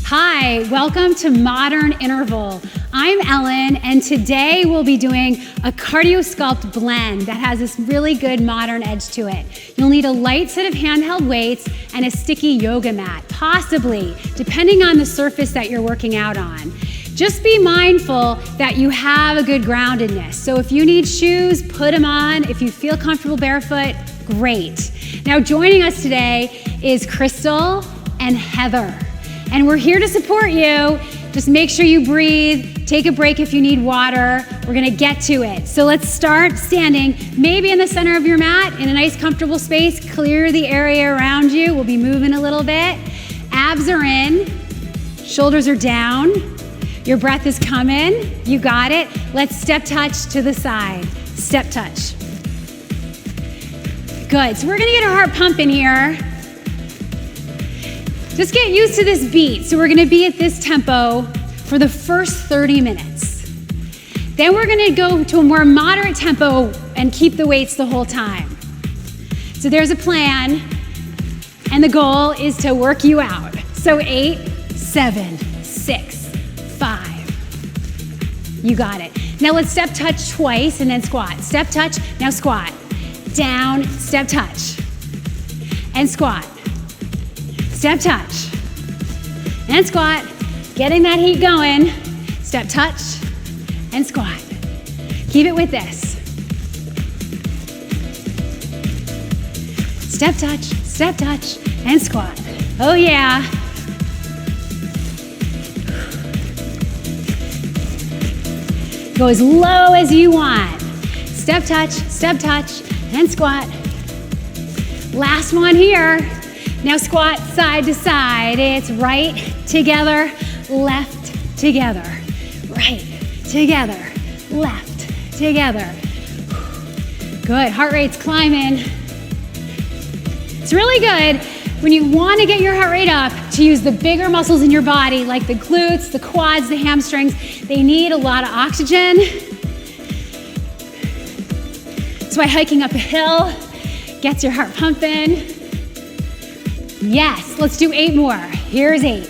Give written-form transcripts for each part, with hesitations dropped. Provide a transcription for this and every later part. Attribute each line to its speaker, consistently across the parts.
Speaker 1: Hi, welcome to Modern Interval. I'm Ellen, and today we'll be doing a cardio sculpt blend that has this really good modern edge to it. You'll need a light set of handheld weights and a sticky yoga mat, possibly, depending on the surface that you're working out on. Just be mindful that you have a good groundedness. So if you need shoes, put them on. If you feel comfortable barefoot, great. Now joining us today is Crystal and Heather. And we're here to support you. Just make sure you breathe, take a break if you need water. We're gonna get to it. So let's start standing, maybe in the center of your mat, in a nice comfortable space. Clear the area around you. We'll be moving a little bit. Abs are in, shoulders are down. Your breath is coming, you got it. Let's step touch to the side. Step touch. Good, so we're gonna get our heart pumping here. Just get used to this beat. So we're gonna be at this tempo for the first 30 minutes. Then we're gonna go to a more moderate tempo and keep the weights the whole time. So there's a plan, and the goal is to work you out. So 8, 7, 6, 5. You got it. Now let's step touch twice and then squat. Step touch, now squat. Down, step touch, and squat. Step touch, and squat, getting that heat going. Step touch, and squat. Keep it with this. Step touch, and squat. Oh yeah. Go as low as you want. Step touch, and squat. Last one here. Now squat side to side. It's right together, left together. Right together, left together. Good, heart rate's climbing. It's really good when you want to get your heart rate up to use the bigger muscles in your body, like the glutes, the quads, the hamstrings. They need a lot of oxygen. That's why hiking up a hill gets your heart pumping. Yes, let's do 8 more. Here's 8.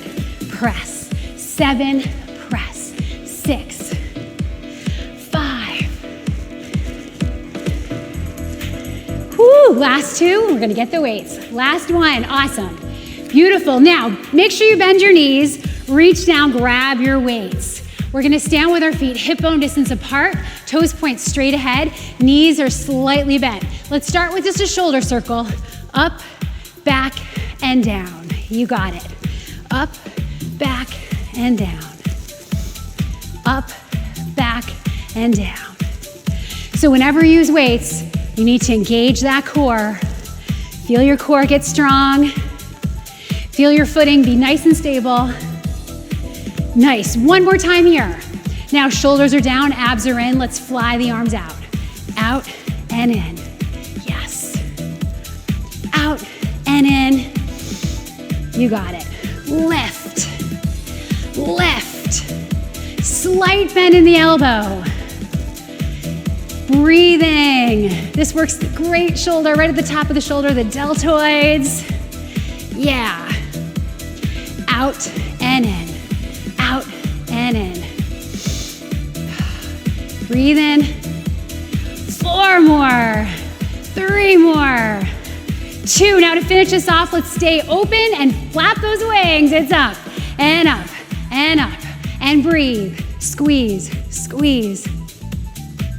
Speaker 1: Press. 7, press. 6, 5. Whoo, last 2, we're gonna get the weights. Last one, awesome. Beautiful. Now, make sure you bend your knees, reach down, grab your weights. We're gonna stand with our feet hip bone distance apart, toes point straight ahead, knees are slightly bent. Let's start with just a shoulder circle. Up, back, and down. You got it. Up, back, and down. Up, back, and down. So whenever you use weights, you need to engage that core. Feel your core get strong. Feel your footing be nice and stable. Nice. One more time here. Now shoulders are down, abs are in. Let's fly the arms out. Out and in. Yes. Out and in. You got it. Lift, lift. Slight bend in the elbow. Breathing. This works the great shoulder, right at the top of the shoulder, the deltoids. Yeah. Out and in, out and in. Breathe in. 4 more, 3 more. 2, now to finish this off, let's stay open and flap those wings. It's up, and up, and up, and breathe. Squeeze, squeeze.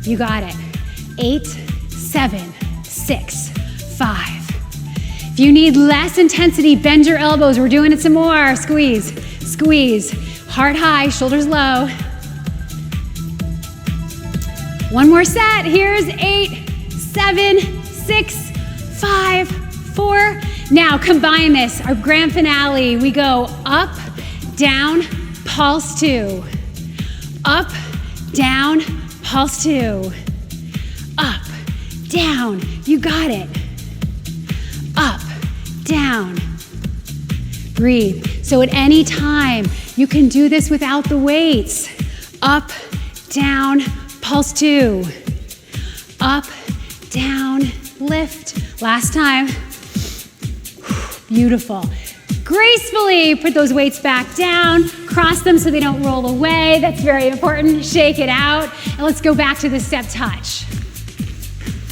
Speaker 1: You got it. 8, 7, 6, 5. If you need less intensity, bend your elbows. We're doing it some more. Squeeze, squeeze. Heart high, shoulders low. One more set. Here's 8, 7, 6, 5, 4. Now combine this, our grand finale. We go up, down, pulse 2. Up, down, pulse 2. Up, down, you got it. Up, down. Breathe. So at any time, you can do this without the weights. Up, down, pulse 2. Up, down, lift. Last time. Beautiful. Gracefully put those weights back down, cross them so they don't roll away. That's very important. Shake it out. And let's go back to the step touch.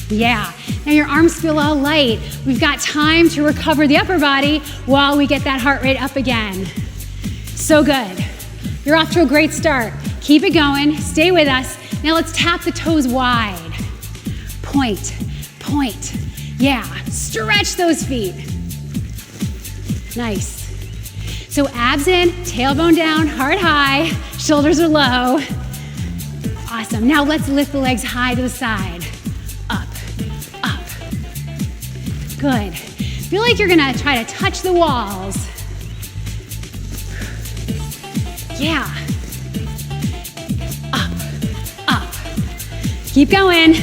Speaker 1: Yeah. Now your arms feel all light. We've got time to recover the upper body while we get that heart rate up again. So good. You're off to a great start. Keep it going. Stay with us. Now let's tap the toes wide. Point, point. Yeah. Stretch those feet. Nice. So abs in, tailbone down, heart high, shoulders are low. Awesome. Now let's lift the legs high to the side. Up, up. Good. Feel like you're gonna try to touch the walls. Yeah. Up, up. Keep going.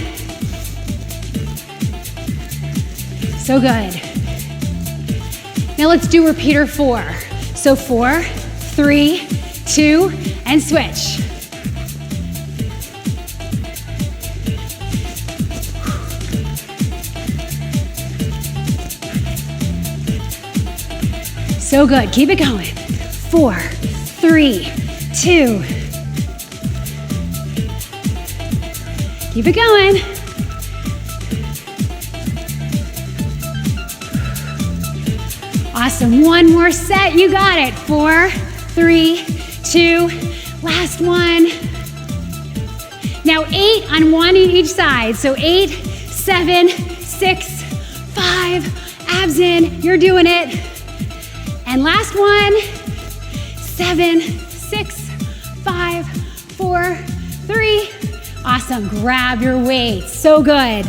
Speaker 1: So good. Now let's do repeater 4. So 4, 3, 2, and switch. So good. Keep it going. 4, 3, 2. Keep it going. Awesome. One more set. You got it. 4, 3, 2. Last one. Now 8 on one each side. So 8, 7, 6, 5. Abs in. You're doing it. And last one. 7, 6, 5, 4, 3. Awesome. Grab your weights. So good.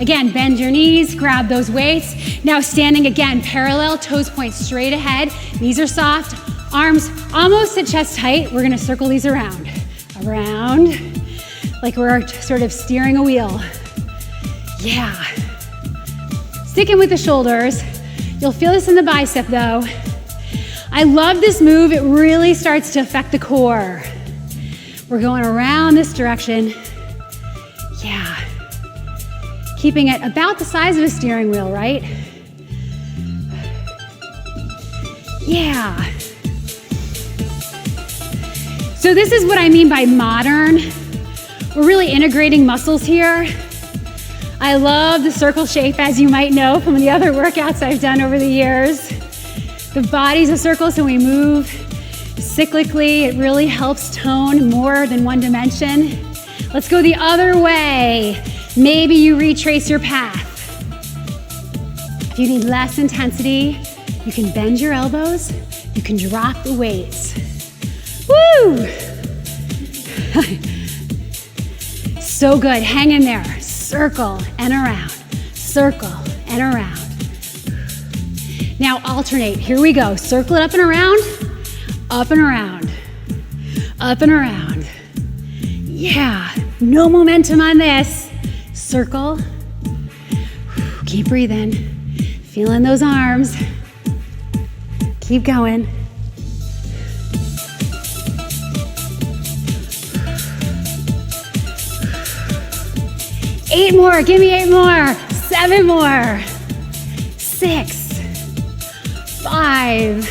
Speaker 1: Again, bend your knees, grab those weights. Now standing again, parallel, toes point straight ahead. Knees are soft, arms almost at chest height. We're gonna circle these around. Around, like we're sort of steering a wheel. Yeah. Sticking with the shoulders. You'll feel this in the bicep though. I love this move. It really starts to affect the core. We're going around this direction. Yeah. Keeping it about the size of a steering wheel, right? Yeah. So this is what I mean by modern. We're really integrating muscles here. I love the circle shape, as you might know from the other workouts I've done over the years. The body's a circle, so we move cyclically. It really helps tone more than one dimension. Let's go the other way. Maybe you retrace your path. If you need less intensity, you can bend your elbows. You can drop the weights. Woo! So good. Hang in there. Circle and around. Circle and around. Now alternate. Here we go. Circle it up and around. Up and around. Up and around. Yeah. No momentum on this. Circle. Keep breathing. Feeling those arms. Keep going. Eight more. Give me 8 more. 7 more. 6. 5.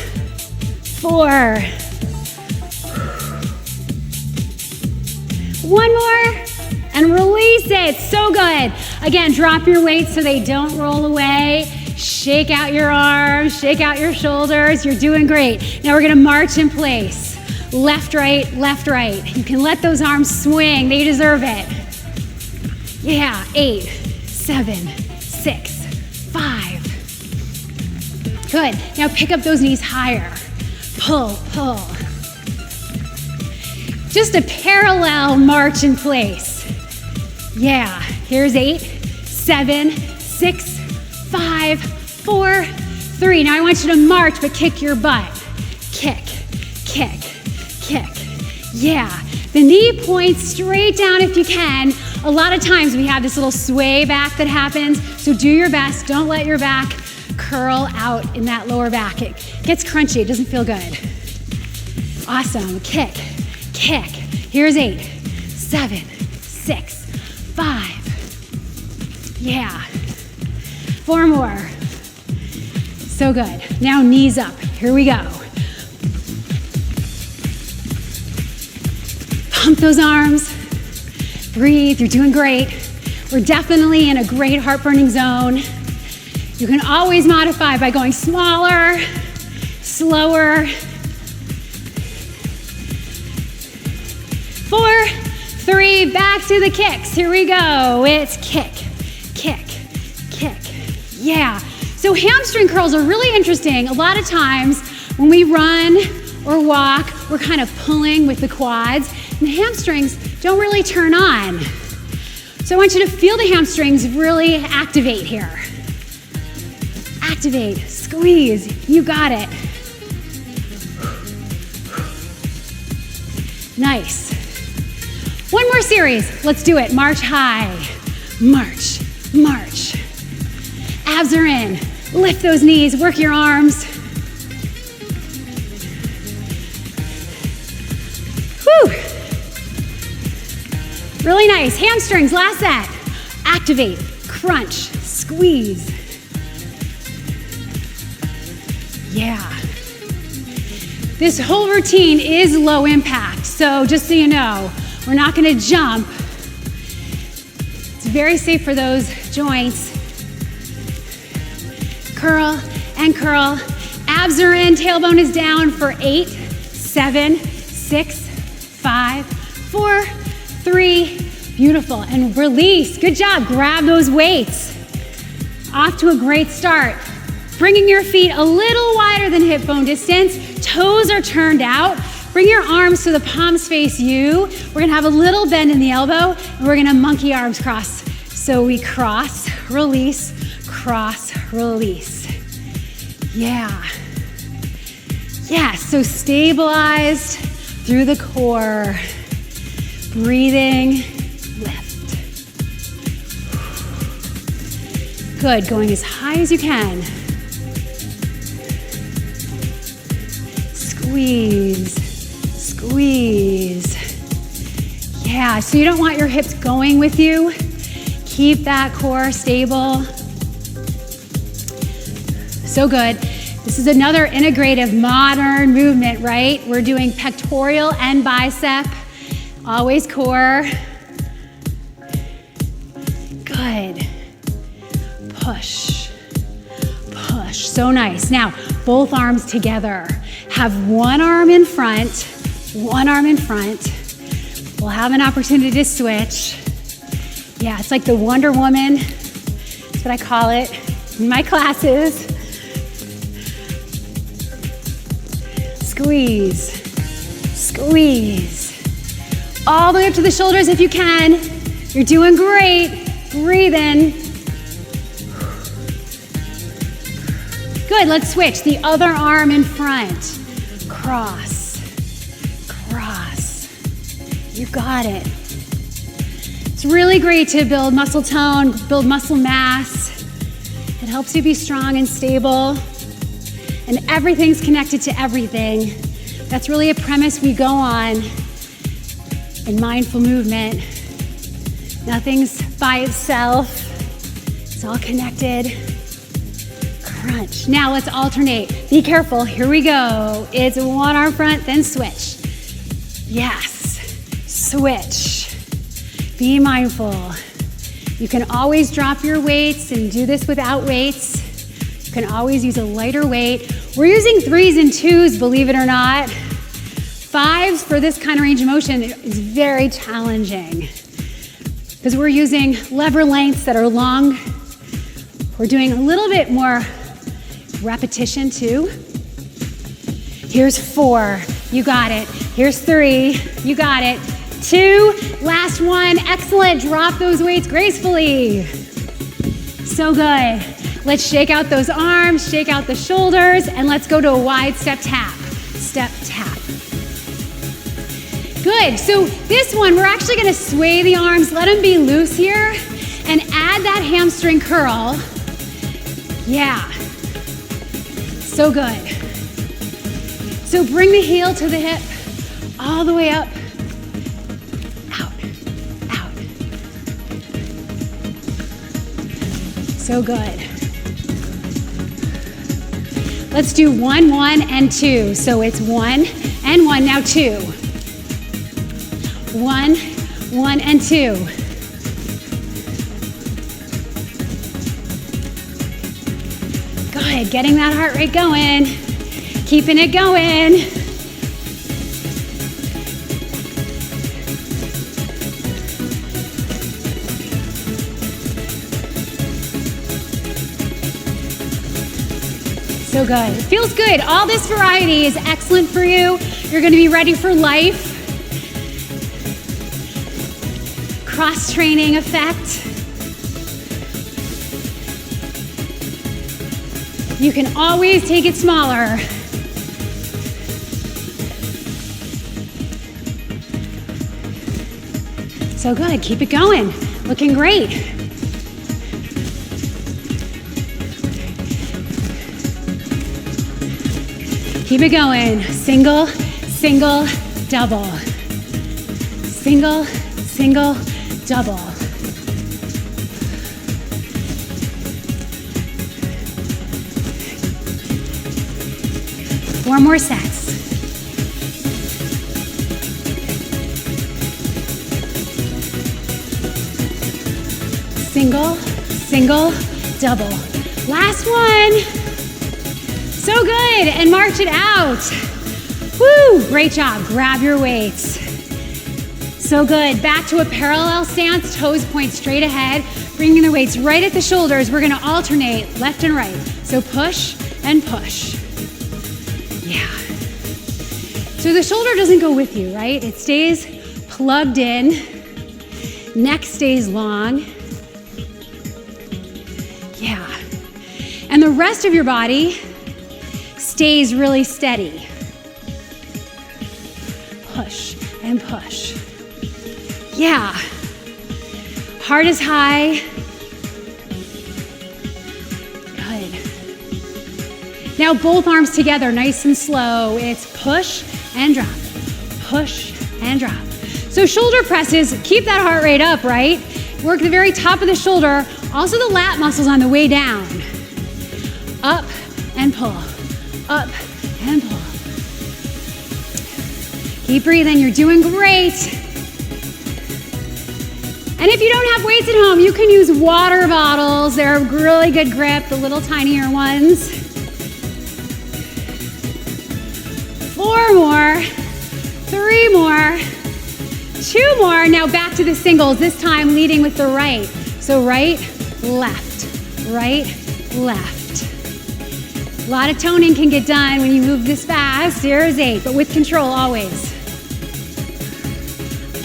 Speaker 1: 4. 1 more. And release it. So good. Again, drop your weights so they don't roll away. Shake out your arms, shake out your shoulders. You're doing great. Now we're gonna march in place. Left, right, left, right. You can let those arms swing. They deserve it. Yeah, 8, 7, 6, 5. Good. Now pick up those knees higher. Pull, pull. Just a parallel march in place. Yeah, here's 8, 7, 6, 5, 4, 3. Now I want you to march, but kick your butt. Kick, kick, kick. Yeah, the knee points straight down if you can. A lot of times we have this little sway back that happens, so do your best. Don't let your back curl out in that lower back. It gets crunchy, it doesn't feel good. Awesome, kick, kick. Here's 8, 7, 6, 5. Yeah. 4 more. So good. Now knees up. Here we go. Pump those arms. Breathe. You're doing great. We're definitely in a great heart-burning zone. You can always modify by going smaller, slower. 4, 3, back to the kicks. Here we go. It's kick, kick, kick. Yeah. So hamstring curls are really interesting. A lot of times when we run or walk, we're kind of pulling with the quads, and the hamstrings don't really turn on. So I want you to feel the hamstrings really activate here. Activate, squeeze, you got it. Nice. One more series, let's do it. March high, march, march. Abs are in, lift those knees, work your arms. Whew. Really nice, hamstrings, last set. Activate, crunch, squeeze. Yeah. This whole routine is low impact, so just so you know, we're not gonna jump. It's very safe for those joints. Curl and curl. Abs are in, tailbone is down for 8, 7, 6, 5, 4, 3. Beautiful, and release. Good job, grab those weights. Off to a great start. Bringing your feet a little wider than hip bone distance. Toes are turned out. Bring your arms so the palms face you. We're gonna have a little bend in the elbow, and we're gonna monkey arms cross. So we cross, release, cross, release. Yeah. Yeah, so stabilized through the core. Breathing, lift. Good, going as high as you can. Squeeze, squeeze. Yeah, so you don't want your hips going with you. Keep that core stable. So good. This is another integrative modern movement, right? We're doing pectoral and bicep, always core. Good. Push, push, so nice. Now, both arms together. Have one arm in front, one arm in front. We'll have an opportunity to switch. Yeah, it's like the Wonder Woman. That's what I call it in my classes. Squeeze, squeeze. All the way up to the shoulders if you can. You're doing great. Breathe in. Good, let's switch. The other arm in front. Cross, cross. You got it. It's really great to build muscle tone, build muscle mass. It helps you be strong and stable. And everything's connected to everything. That's really a premise we go on in mindful movement. Nothing's by itself. It's all connected. Crunch. Now let's alternate. Be careful. Here we go. It's one arm front, then switch. Yes. Switch. Be mindful. You can always drop your weights and do this without weights. You can always use a lighter weight. We're using 3s and 2s, believe it or not. 5s for this kind of range of motion is very challenging because we're using lever lengths that are long. We're doing a little bit more repetition too. Here's 4, you got it. Here's 3, you got it. 2, last one, excellent. Drop those weights gracefully. So good. Let's shake out those arms, shake out the shoulders, and let's go to a wide step tap. Step tap. Good, so this one, we're actually gonna sway the arms, let them be loose here, and add that hamstring curl. Yeah, so good. So bring the heel to the hip, all the way up, out, out. So good. Let's do 1, 1, and 2. So it's 1 and 1, now 2. 1, 1, and 2. Good, getting that heart rate going. Keeping it going. So good. It feels good. All this variety is excellent for you. You're going to be ready for life. Cross-training effect. You can always take it smaller. So good. Keep it going. Looking great. Keep it going. Single, single, double. Single, single, double. Four more sets. Single, single, double. Last one. So good, and march it out. Woo, great job. Grab your weights. So good. Back to a parallel stance, toes point straight ahead, bringing the weights right at the shoulders. We're gonna alternate left and right. So push and push. Yeah. So the shoulder doesn't go with you, right? It stays plugged in. Neck stays long. Yeah. And the rest of your body stays really steady. Push and push. Yeah. Heart is high. Good. Now both arms together, nice and slow. It's push and drop. Push and drop. So shoulder presses, keep that heart rate up, right? Work the very top of the shoulder, also the lat muscles on the way down. Up and pull. Up and pull. Keep breathing, you're doing great. And if you don't have weights at home, you can use water bottles. They're a really good grip, the little tinier ones. 4 more, 3 more, 2 more. Now back to the singles, this time leading with the right. So right, left, right, left. A lot of toning can get done when you move this fast. Here's 8, but with control always.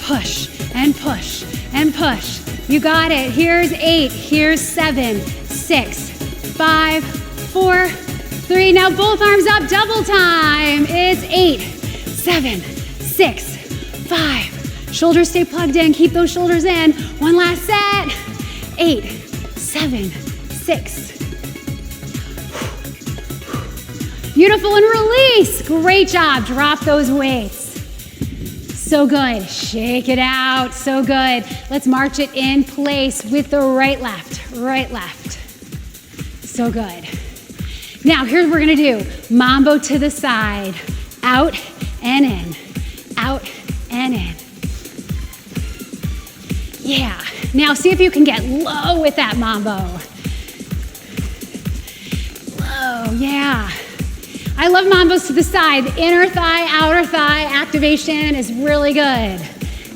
Speaker 1: Push and push and push. You got it. Here's 8, here's 7, 6, 5, 4, 3. Now both arms up, double time. It's 8, 7, 6, 5. Shoulders stay plugged in, keep those shoulders in. One last set. 8, 7, 6. Beautiful, and release. Great job. Drop those weights. So good. Shake it out. So good. Let's march it in place with the right, left, right, left. So good. Now, here's what we're gonna do. Mambo to the side. Out and in. Out and in. Yeah. Now, see if you can get low with that mambo. Low, yeah. I love mambos to the side. Inner thigh, outer thigh activation is really good.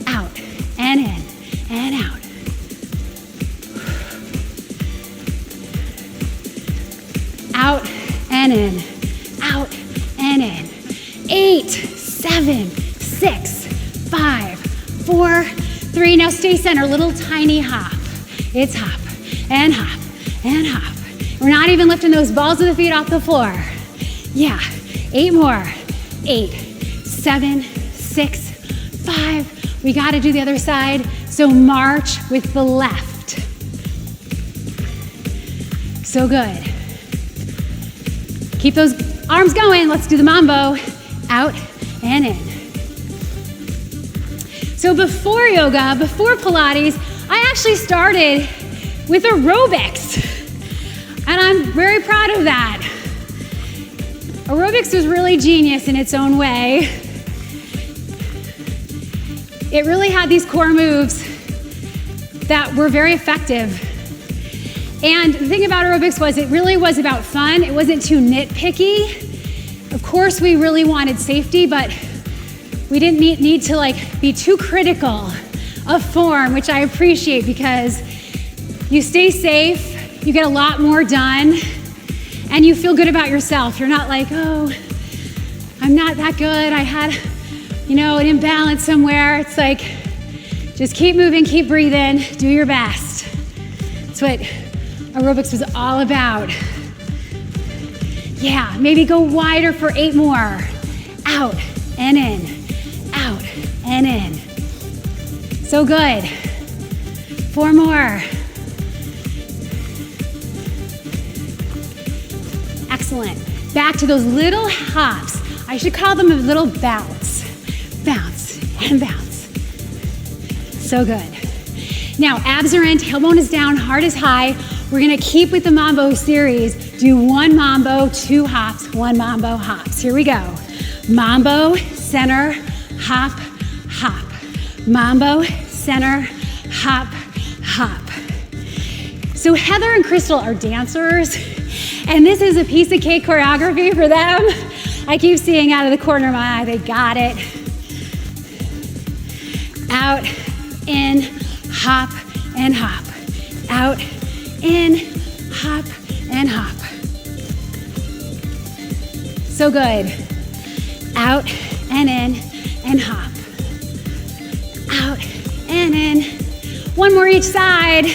Speaker 1: Out and in and out. Out and in, out and in. 8, 7, 6, 5, 4, 3. Now stay center, little tiny hop. It's hop and hop and hop. We're not even lifting those balls of the feet off the floor. Yeah, 8 more. 8, 7, 6, 5. We gotta do the other side. So march with the left. So good. Keep those arms going. Let's do the mambo. Out and in. So before yoga, before Pilates, I actually started with aerobics. And I'm very proud of that. Aerobics was really genius in its own way. It really had these core moves that were very effective. And the thing about aerobics was it really was about fun. It wasn't too nitpicky. Of course, we really wanted safety, but we didn't need to be too critical of form, which I appreciate because you stay safe, you get a lot more done, and you feel good about yourself. You're not like, oh, I'm not that good. I had, an imbalance somewhere. It's like, just keep moving, keep breathing, do your best. That's what aerobics was all about. Yeah, maybe go wider for 8 more. Out and in, out and in. So good. 4 more. Excellent. Back to those little hops. I should call them a little bounce. Bounce and bounce. So good. Now, abs are in, tailbone is down, heart is high. We're gonna keep with the Mambo series. Do 1 Mambo, 2 hops, 1 Mambo, hops. Here we go. Mambo, center, hop, hop. Mambo, center, hop, hop. So Heather and Crystal are dancers, and this is a piece of cake choreography for them. I keep seeing out of the corner of my eye, they got it. Out, in, hop, and hop. Out, in, hop, and hop. So good. Out, and in, and hop. Out, and in. 1 more each side.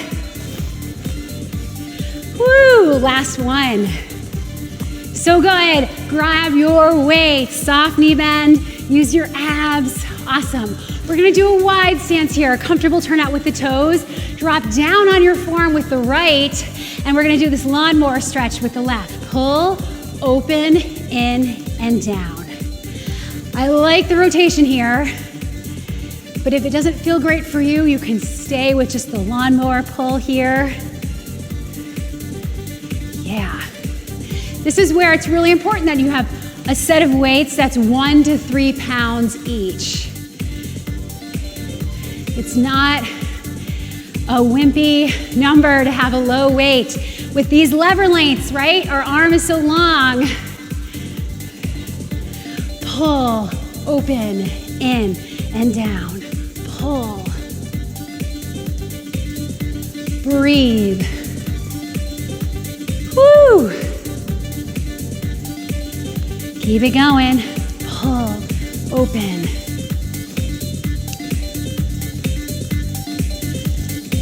Speaker 1: Woo, last one. So good. Grab your weight. Soft knee bend. Use your abs. Awesome. We're gonna do a wide stance here. A comfortable turnout with the toes. Drop down on your form with the right. And we're gonna do this lawnmower stretch with the left. Pull, open, in, and down. I like the rotation here. But if it doesn't feel great for you, you can stay with just the lawnmower pull here. Yeah. This is where it's really important that you have a set of weights that's 1 to 3 pounds each. It's not a wimpy number to have a low weight. With these lever lengths, right? Our arm is so long. Pull, open, in, and down. Pull. Breathe. Woo! Keep it going. Pull, open.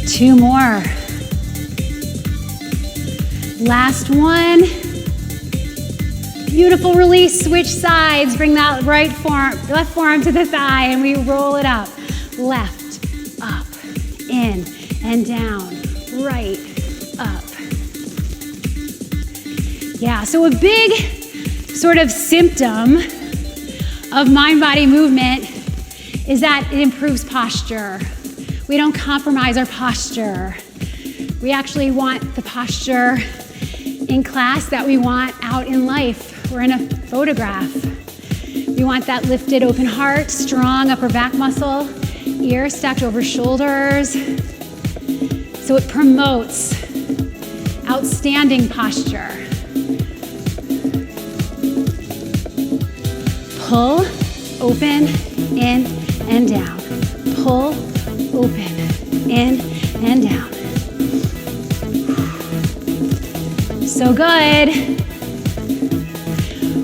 Speaker 1: 2 more. Last one. Beautiful release, switch sides. Bring that left forearm to the thigh and we roll it up. Left, up, in, and down. Right, up. Yeah, so a big sort of symptom of mind-body movement is that it improves posture. We don't compromise our posture. We actually want the posture in class that we want out in life or in a photograph. We want that lifted open heart, strong upper back muscle, ears stacked over shoulders. So it promotes outstanding posture. Pull, open, in, and down. Pull, open, in, and down. So good.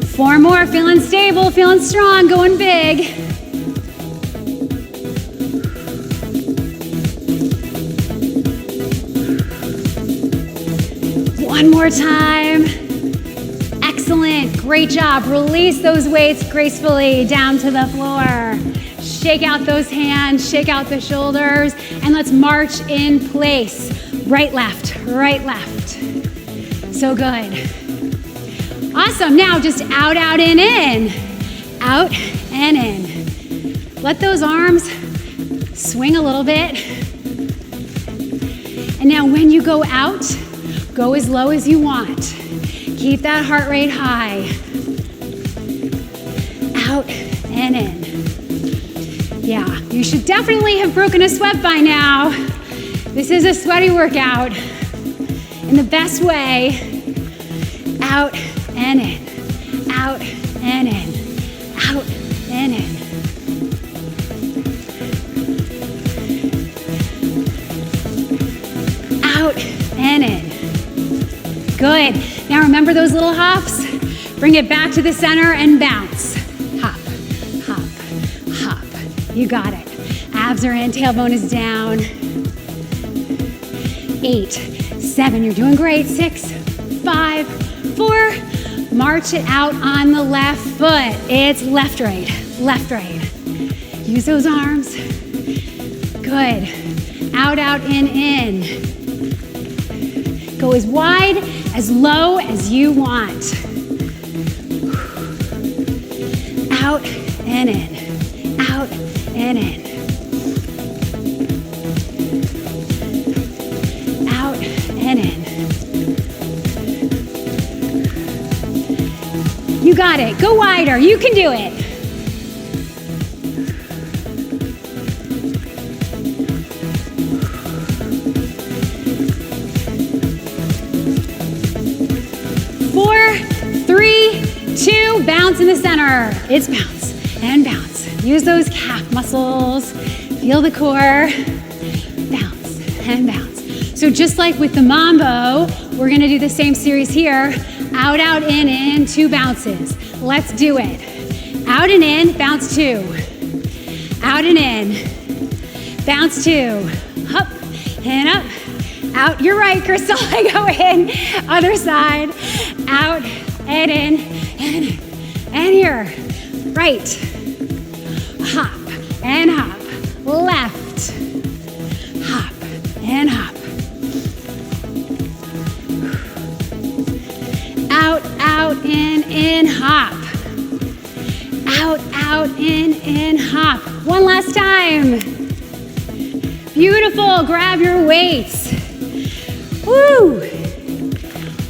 Speaker 1: 4 more, feeling stable, feeling strong, going big. One more time. Excellent, great job. Release those weights gracefully down to the floor. Shake out those hands, shake out the shoulders, and let's march in place. Right, left, right, left. So good. Awesome, now just out, in. Out and in. Let those arms swing a little bit. And now when you go out, go as low as you want. Keep that heart rate high. out and in. Yeah, you should definitely have broken a sweat by now. This is a sweaty workout in the best way. Out and in, out and in, out and in. Out and in. Good. Now remember those little hops? Bring it back to the center and bounce. Hop, hop, hop. You got it. Abs are in, tailbone is down. 8, 7, you're doing great. 6, 5, 4. March it out on the left foot. It's left, right, left, right. Use those arms. Good. Out, out, in. Go as wide, as low as you want. Out and in, out and in. Out and in. You got it. Go wider. You can do it. Four, 3, 2, bounce in the center. It's bounce and bounce. Use those calf muscles. Feel the core. Bounce and bounce. So just like with the mambo, we're gonna do the same series here. Out, out, in, 2 bounces. Let's do it. Out and in, bounce 2. Out and in, bounce 2. Up and up. Out, you're right, Crystal. I go in, other side. Out and in, and here. Right. Hop and hop. Left. Hop and hop. Out, in, hop. Out, in, hop. One last time. Beautiful, grab your weights. Woo!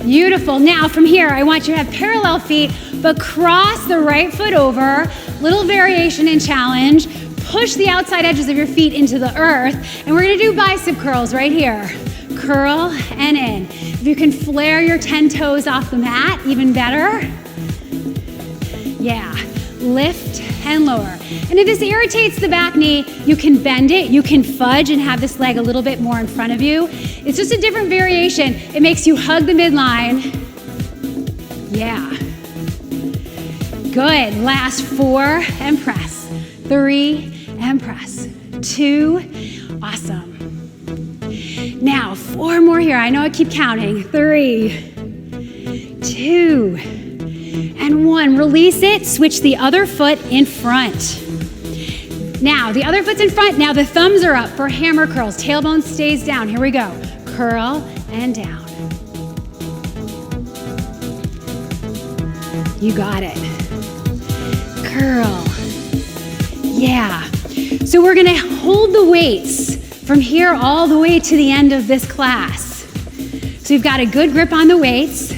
Speaker 1: Beautiful. Now from here, I want you to have parallel feet, but cross the right foot over. Little variation in challenge. Push the outside edges of your feet into the earth, and we're gonna do bicep curls right here. Curl and in. If you can flare your 10 toes off the mat, even better. Yeah, lift and lower. And if this irritates the back knee, you can bend it, you can fudge and have this leg a little bit more in front of you. It's just a different variation. It makes you hug the midline. Yeah. Good, last 4 and press. 3 and press. 2, awesome. Now, 4 more here. I know I keep counting. 3, 2, and 1. Release it. Switch the other foot in front. Now, the other foot's in front. Now the thumbs are up for hammer curls. Tailbone stays down. Here we go. Curl and down. You got it. Curl. Yeah. So we're going to hold the weights from here all the way to the end of this class. So you've got a good grip on the weights.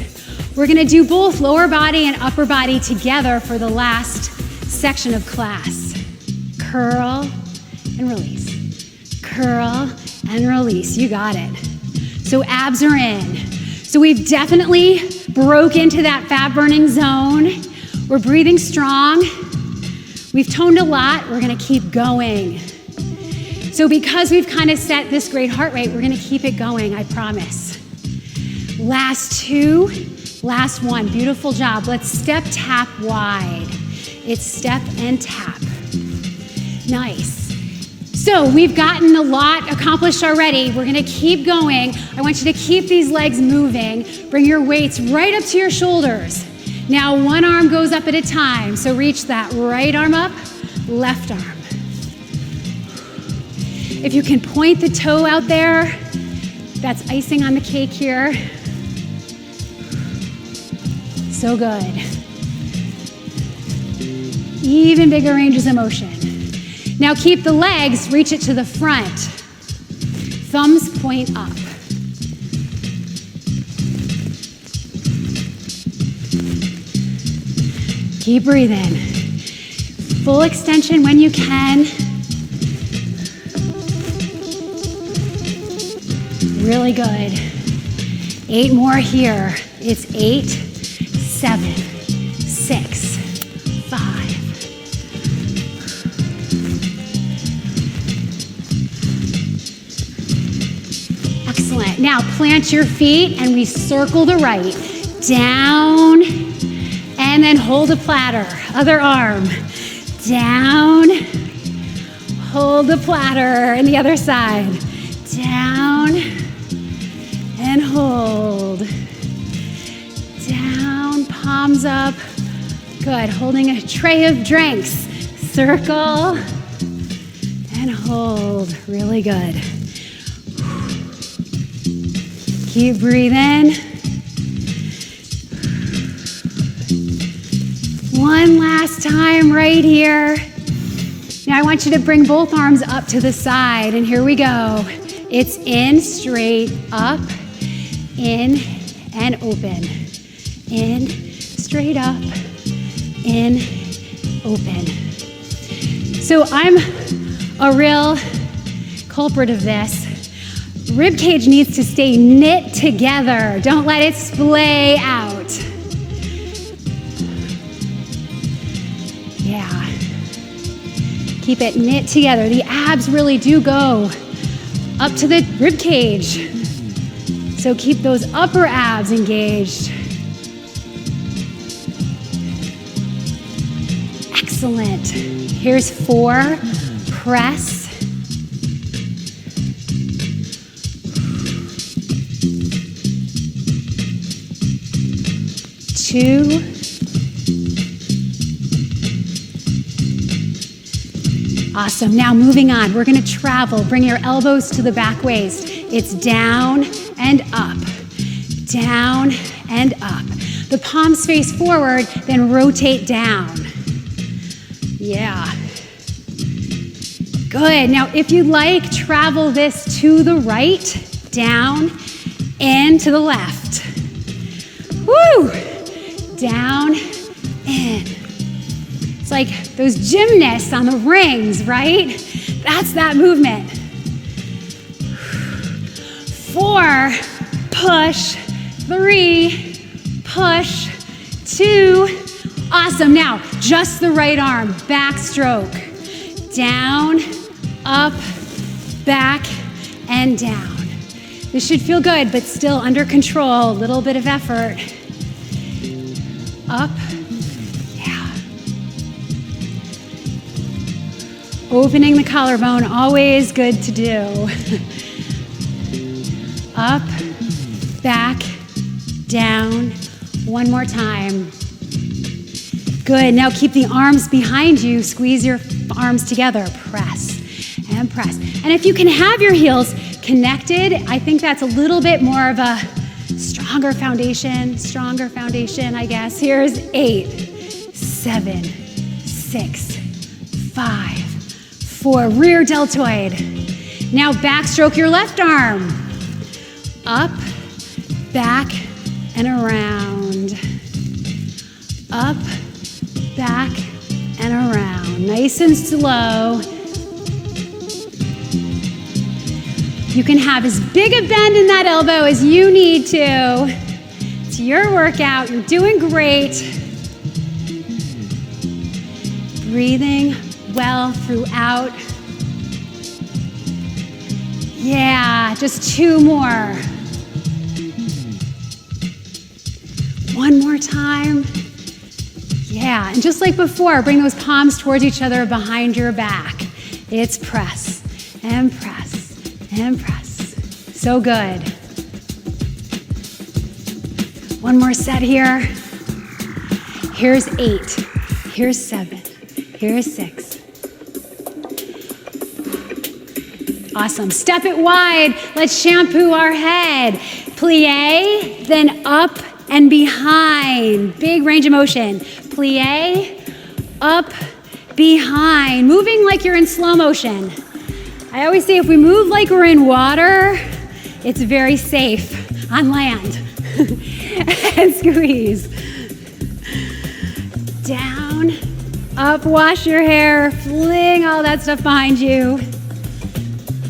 Speaker 1: We're gonna do both lower body and upper body together for the last section of class. Curl and release. Curl and release. You got it. So abs are in. So we've definitely broke into that fat burning zone. We're breathing strong. We've toned a lot. We're gonna keep going. So because we've kind of set this great heart rate, we're gonna keep it going, I promise. Last 2, last 1, beautiful job. Let's step, tap, wide. It's step and tap. Nice. So we've gotten a lot accomplished already. We're gonna keep going. I want you to keep these legs moving. Bring your weights right up to your shoulders. Now one arm goes up at a time. So reach that right arm up, left arm. If you can point the toe out there, that's icing on the cake here. So good. Even bigger ranges of motion. Now keep the legs, reach it to the front. Thumbs point up. Keep breathing. Full extension when you can. Really good. 8 more here. It's 8, 7, 6, 5. Excellent. Now plant your feet and we circle the right. Down and then hold a platter. Other arm. Down. Hold the platter and the other side. Down and hold. Down, palms up. Good. Holding a tray of drinks. Circle and hold. Really good. Keep breathing. One last time right here. Now I want you to bring both arms up to the side, and here we go. It's in, straight, up, in, and open. In, straight up, in, open. So I'm a real culprit of this. Rib cage needs to stay knit together. Don't let it splay out. Yeah. Keep it knit together. The abs really do go up to the rib cage. So keep those upper abs engaged. Excellent. Here's 4. Press. 2. Awesome. Now moving on. We're going to travel. Bring your elbows to the back waist. It's down and up. Down and up. The palms face forward, then rotate down. Yeah. Good. Now, if you'd like, travel this to the right, down, and to the left. Woo! Down, in. It's like those gymnasts on the rings, right? That's that movement. 4, push. 3, push. 2, awesome. Now, just the right arm, backstroke. Down, up, back, and down. This should feel good, but still under control. A little bit of effort. Up, yeah. Opening the collarbone, always good to do. Up, back, down. One more time. Good, now keep the arms behind you. Squeeze your arms together. Press and press. And if you can have your heels connected, I think that's a little bit more of a stronger foundation, I guess. Here's 8, 7, 6, 5, 4. Rear deltoid. Now backstroke your left arm. Up, back, and around. Up, back, and around. Nice and slow. You can have as big a bend in that elbow as you need to. It's your workout. You're doing great. Breathing well throughout. Yeah, just 2 more. One more time. Yeah, and just like before, bring those palms towards each other behind your back. It's press and press and press. So good. One more set here. Here's 8. Here's 7. Here's 6. Awesome. Step it wide. Let's shampoo our head. Plie, then up and behind. Big range of motion. Plie, up, behind. Moving like you're in slow motion. I always say if we move like we're in water, it's very safe on land. And squeeze. Down Up, wash your hair, fling all that stuff behind you.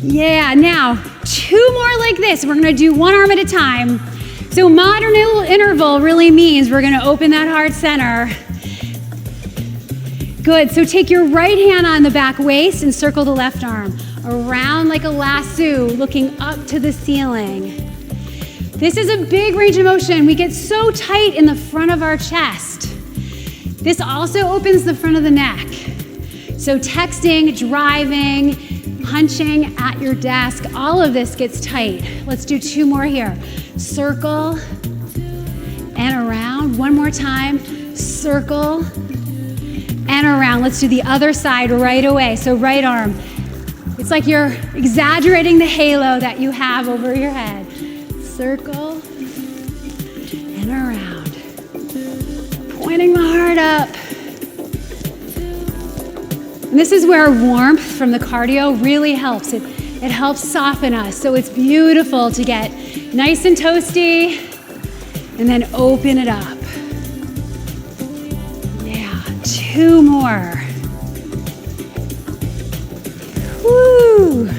Speaker 1: Yeah, now 2 more like this. We're gonna do 1 arm at a time. So modern interval really means we're gonna open that heart center. Good, so take your right hand on the back waist and circle the left arm around like a lasso, looking up to the ceiling. This is a big range of motion. We get so tight in the front of our chest. This also opens the front of the neck. So texting, driving, punching at your desk, all of this gets tight. Let's do 2 more here. Circle and around. 1 more time. Circle and around. Let's do the other side right away. So right arm. It's like you're exaggerating the halo that you have over your head. Circle and around. Pointing the heart up. And this is where warmth from the cardio really helps. It helps soften us. So it's beautiful to get nice and toasty and then open it up. Yeah, 2 more. Woo!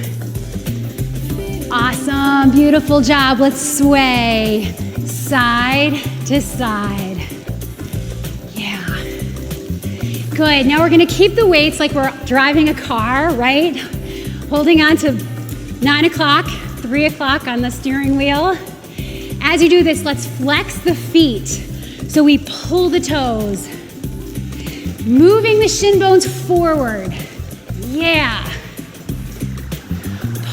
Speaker 1: Awesome, beautiful job. Let's sway side to side. Yeah. Good, now we're gonna keep the weights like we're driving a car, right? Holding on to 9 o'clock, 3 o'clock on the steering wheel. As you do this, let's flex the feet. So we pull the toes. Moving the shin bones forward. Yeah.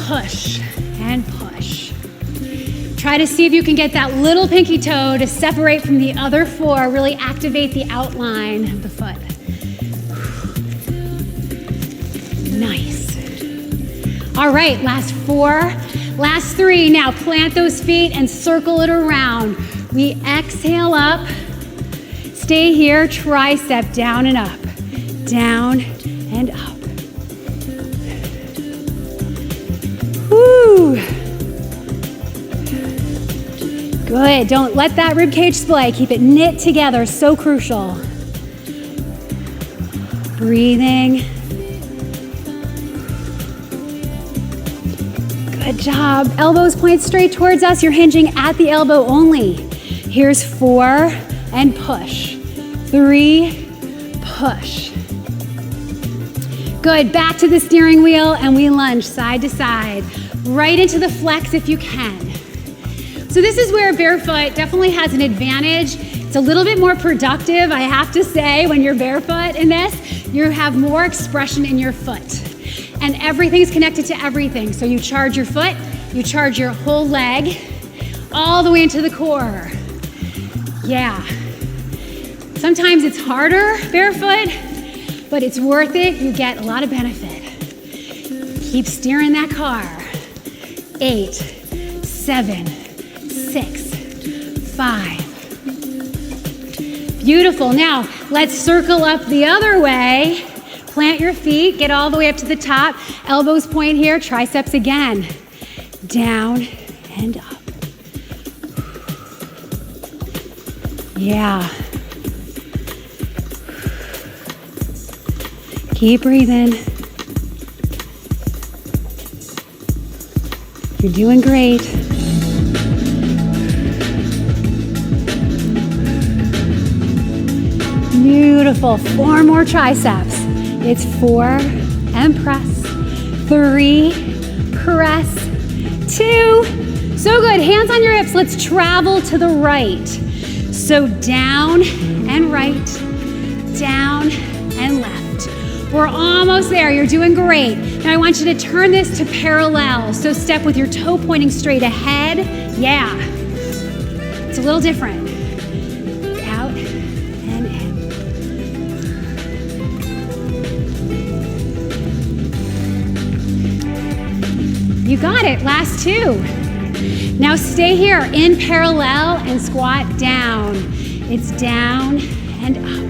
Speaker 1: Push and push. Try to see if you can get that little pinky toe to separate from the other 4. Really activate the outline of the foot. Nice. All right, last 4, last 3. Now plant those feet and circle it around. We exhale up. Stay here, tricep down and up. Down and up. Woo! Good, don't let that rib cage splay. Keep it knit together, so crucial. Breathing. Good job. Elbows point straight towards us. You're hinging at the elbow only. Here's 4 and push. 3, push. Good, back to the steering wheel and we lunge side to side. Right into the flex if you can. So this is where barefoot definitely has an advantage. It's a little bit more productive, I have to say, when you're barefoot in this. You have more expression in your foot. And everything's connected to everything. So you charge your foot, you charge your whole leg, all the way into the core. Yeah. Sometimes it's harder barefoot, but it's worth it. You get a lot of benefit. Keep steering that car. 8, 7, 6, 5. Beautiful. Now, let's circle up the other way. Plant your feet, get all the way up to the top. Elbows point here, triceps again. Down and up. Yeah. Keep breathing. You're doing great. Beautiful. 4 more triceps. It's 4 and press. 3, press. 2. So good. Hands on your hips. Let's travel to the right. So down and right, down and left. We're almost there. You're doing great. Now I want you to turn this to parallel. So step with your toe pointing straight ahead. Yeah. It's a little different. Out and in. You got it. Last 2. Now stay here in parallel and squat down. It's down and up.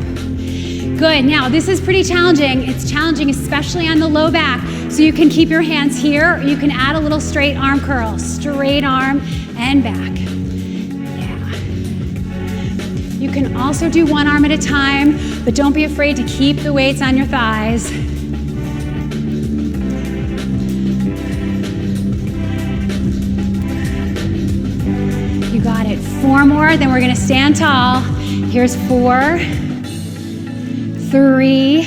Speaker 1: Good. Now this is pretty challenging. It's challenging especially on the low back. So you can keep your hands here or you can add a little straight arm curl. Straight arm and back. Yeah. You can also do 1 arm at a time but don't be afraid to keep the weights on your thighs. You got it. 4 more, then we're gonna stand tall. Here's 4, 3,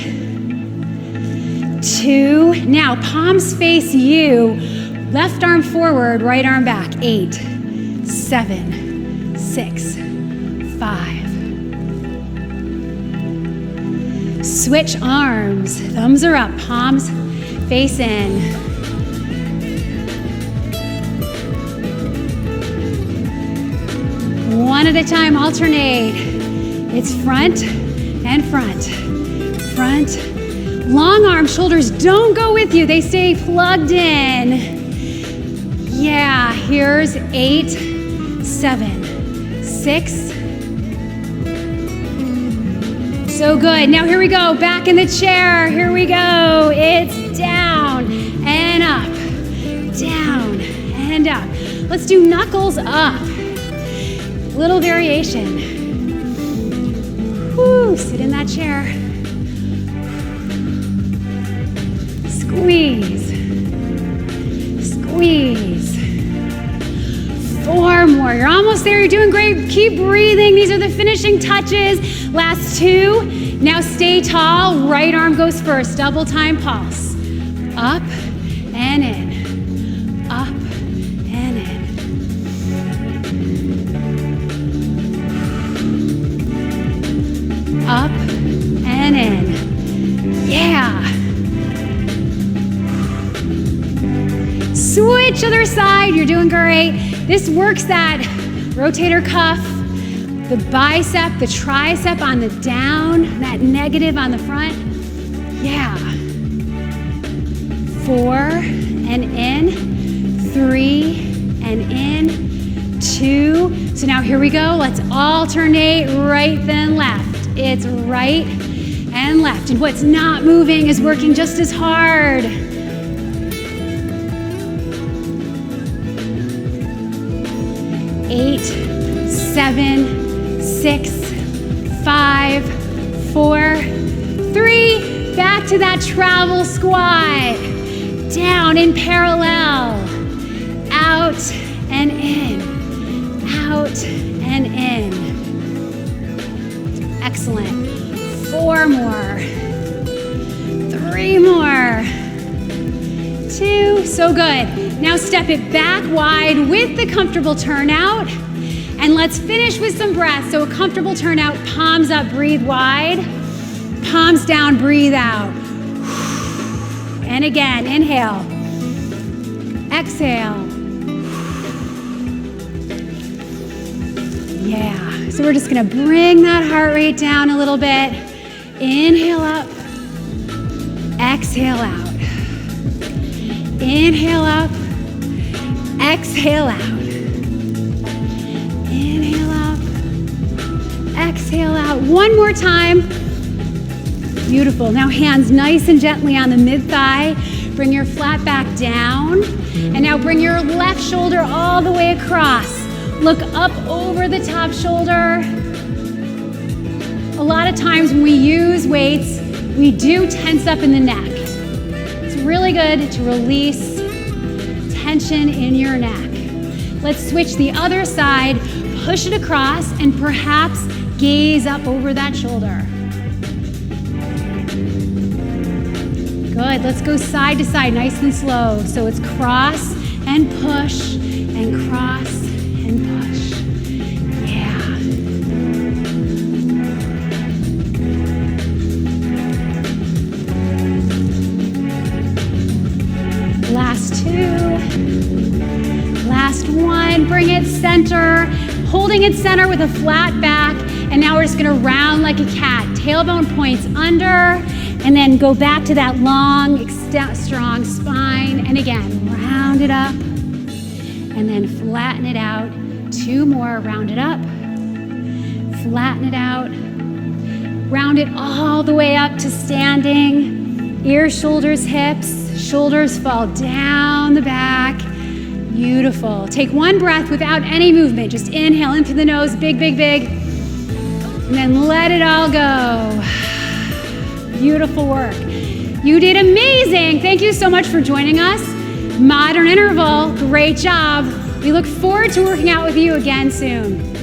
Speaker 1: 2. Now palms face you. Left arm forward, right arm back. 8, 7, 6, 5. Switch arms. Thumbs are up, palms face in. One at a time, alternate. It's front and front, front. Long arm shoulders don't go with you. They stay plugged in. Yeah, here's 8, 7, 6. So good. Now here we go. Back in the chair. Here we go. It's down and up, down and up. Let's do knuckles up. Little variation. Woo, sit in that chair. Squeeze, squeeze. 4 more, you're almost there, you're doing great. Keep breathing, these are the finishing touches. Last 2, now stay tall, right arm goes first, double time pulse. Up and in, up and in. Up and in. Yeah. Switch other side, you're doing great. This works that rotator cuff, the bicep, the tricep on the down, that negative on the front. Yeah. 4 and in, 3 and in, 2. So now here we go, let's alternate right then left. It's right and left. And what's not moving is working just as hard. 8, 7, 6, 5, 4, 3. Back to that travel squat. Down in parallel. Out and in. Out and in. Excellent. 4 more. 3 more. 2. So good. Now step it back wide with the comfortable turnout. And let's finish with some breath. So a comfortable turnout, palms up, breathe wide. Palms down, breathe out. And again, inhale. Exhale. Yeah. So we're just gonna bring that heart rate down a little bit. Inhale up. Exhale out. Inhale up. Exhale out. Inhale up. Exhale out. One more time. Beautiful. Now hands nice and gently on the mid-thigh. Bring your flat back down. And now bring your left shoulder all the way across. Look up over the top shoulder. A lot of times when we use weights, we do tense up in the neck. It's really good to release tension in your neck. Let's switch the other side, push it across, and perhaps gaze up over that shoulder. Good, let's go side to side, nice and slow. So it's cross and push, and cross and push. Yeah. Last 2. Last 1, bring it center, holding it center with a flat back, and now we're just gonna round like a cat. Tailbone points under, and then go back to that long, strong spine, and again, round it up, and then flatten it out. 2 more, round it up, flatten it out, round it all the way up to standing, ears, shoulders, hips, shoulders fall down the back. Beautiful. Take 1 breath without any movement. Just inhale in through the nose, big, big, big. And then let it all go. Beautiful work. You did amazing. Thank you so much for joining us. Modern interval, great job. We look forward to working out with you again soon.